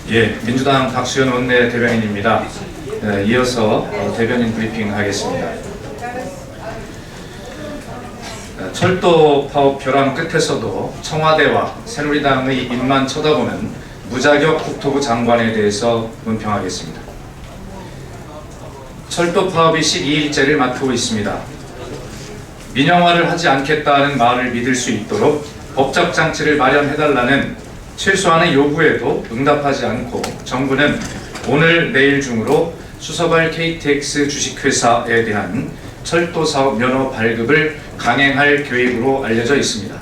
예, 민주당 박수현 원내대변인입니다. 이어서 대변인 브리핑 하겠습니다. 철도 파업 벼랑 끝에서도 청와대와 새누리당의 입만 쳐다보는 무자격 국토부 장관에 대해서 논평하겠습니다. 철도 파업이 12일째를 맡고 있습니다. 민영화를 하지 않겠다는 말을 믿을 수 있도록 법적 장치를 마련해달라는 최소한의 요구에도 응답하지 않고 정부는 오늘 내일 중으로 수서발 KTX 주식회사에 대한 철도사업 면허 발급을 강행할 계획으로 알려져 있습니다.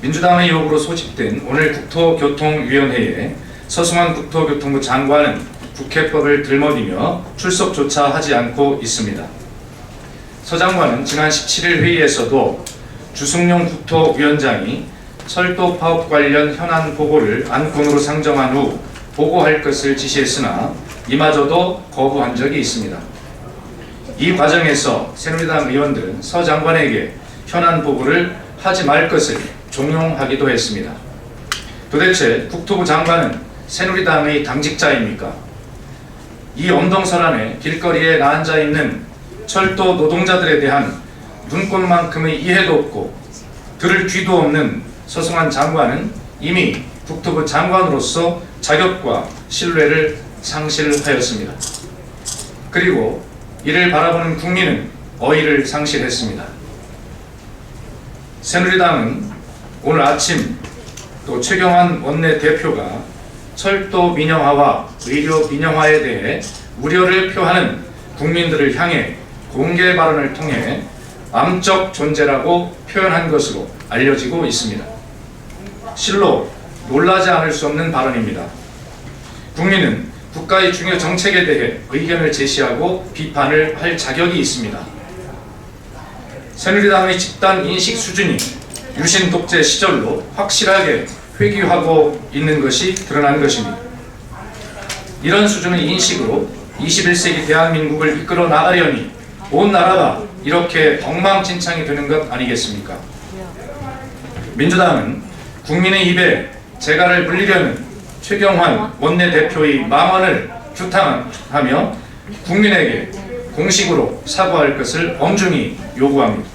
민주당의 요구로 소집된 오늘 국토교통위원회에 서승환 국토교통부 장관은 국회법을 들먹이며 출석조차 하지 않고 있습니다. 서 장관은 지난 17일 회의에서도 주승용 국토위원장이 철도 파업 관련 현안 보고를 안건으로 상정한 후 보고할 것을 지시했으나 이마저도 거부한 적이 있습니다. 이 과정에서 새누리당 의원들은 서 장관에게 현안 보고를 하지 말 것을 종용하기도 했습니다. 도대체 국토부 장관은 새누리당의 당직자입니까? 이 엄동설안에 길거리에 나앉아 있는 철도 노동자들에 대한 눈꽃만큼의 이해도 없고 들을 귀도 없는 서승환 장관은 이미 국토부 장관으로서 자격과 신뢰를 상실하였습니다. 그리고 이를 바라보는 국민은 어이를 상실했습니다. 새누리당은 오늘 아침 또 최경환 원내대표가 철도 민영화와 의료 민영화에 대해 우려를 표하는 국민들을 향해 공개 발언을 통해 암적 존재라고 표현한 것으로 알려지고 있습니다. 실로 놀라지 않을 수 없는 발언입니다. 국민은 국가의 중요 정책에 대해 의견을 제시하고 비판을 할 자격이 있습니다. 새누리당의 집단 인식 수준이 유신 독재 시절로 확실하게 회귀하고 있는 것이 드러난 것입니다. 이런 수준의 인식으로 21세기 대한민국을 이끌어 나가려니 온 나라가 이렇게 엉망진창이 되는 것 아니겠습니까? 민주당은 국민의 입에 재갈을 물리려는 최경환 원내대표의 망언을 규탄하며 국민에게 공식으로 사과할 것을 엄중히 요구합니다.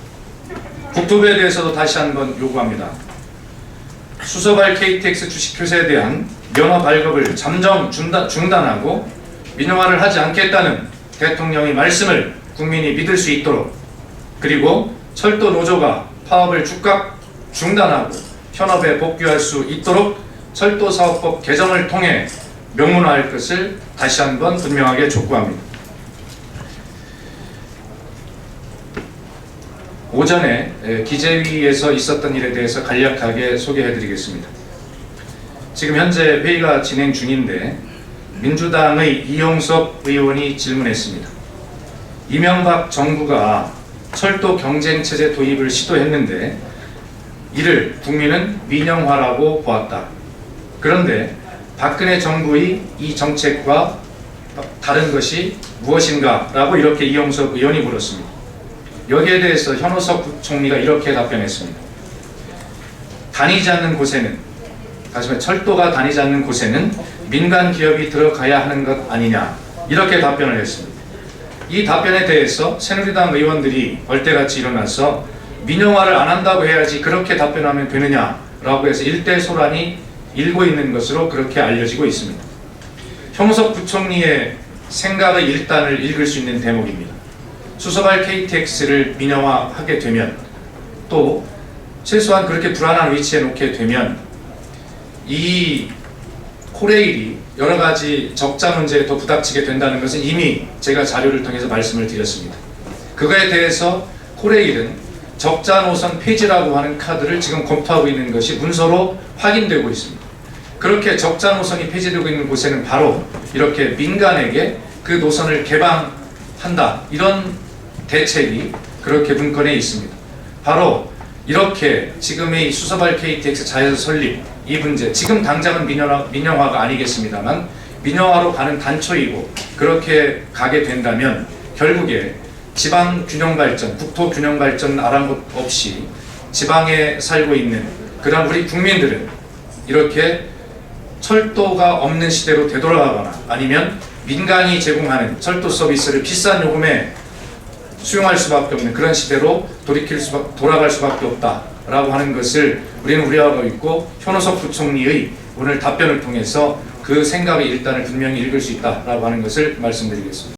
국토부에 대해서도 다시 한번 요구합니다. 수서발 KTX 주식회사에 대한 면허 발급을 잠정 중단하고 민영화를 하지 않겠다는 대통령의 말씀을 국민이 믿을 수 있도록, 그리고 철도 노조가 파업을 즉각 중단하고 현업에 복귀할 수 있도록 철도사업법 개정을 통해 명문화할 것을 다시 한번 분명하게 촉구합니다. 오전에 기재위에서 있었던 일에 대해서 간략하게 소개해드리겠습니다. 지금 현재 회의가 진행 중인데 민주당의 이용섭 의원이 질문했습니다. 이명박 정부가 철도 경쟁체제 도입을 시도했는데 이를 국민은 민영화라고 보았다. 그런데 박근혜 정부의 이 정책과 다른 것이 무엇인가? 라고 이렇게 이용섭 의원이 물었습니다. 여기에 대해서 현호석 부총리가 이렇게 답변했습니다. 다니지 않는 곳에는, 다시 말해 철도가 다니지 않는 곳에는 민간 기업이 들어가야 하는 것 아니냐, 이렇게 답변을 했습니다. 이 답변에 대해서 새누리당 의원들이 벌떼같이 일어나서 민영화를 안 한다고 해야지 그렇게 답변하면 되느냐라고 해서 일대소란이 일고 있는 것으로 그렇게 알려지고 있습니다. 현호석 부총리의 생각의 일단을 읽을 수 있는 대목입니다. 수서발 KTX를 민영화하게 되면, 또 최소한 그렇게 불안한 위치에 놓게 되면 이 코레일이 여러 가지 적자 문제에 더 부닥치게 된다는 것은 이미 제가 자료를 통해서 말씀을 드렸습니다. 그거에 대해서 코레일은 적자 노선 폐지라고 하는 카드를 지금 검토하고 있는 것이 문서로 확인되고 있습니다. 그렇게 적자 노선이 폐지되고 있는 곳에는 바로 이렇게 민간에게 그 노선을 개방한다, 이런 대책이 그렇게 문건에 있습니다. 바로 이렇게 지금의 수서발 KTX 자회사 설립, 이 문제, 지금 당장은 민영화가 아니겠습니다만 민영화로 가는 단초이고, 그렇게 가게 된다면 결국에 지방 균형 발전, 국토 균형 발전 아랑곳 없이 지방에 살고 있는 그런 우리 국민들은 이렇게 철도가 없는 시대로 되돌아가거나 아니면 민간이 제공하는 철도 서비스를 비싼 요금에 수용할 수밖에 없는 그런 시대로 돌아갈 수밖에 없다라고 하는 것을 우리는 우려하고 있고, 현호섭 부총리의 오늘 답변을 통해서 그 생각의 일단을 분명히 읽을 수 있다라고 하는 것을 말씀드리겠습니다.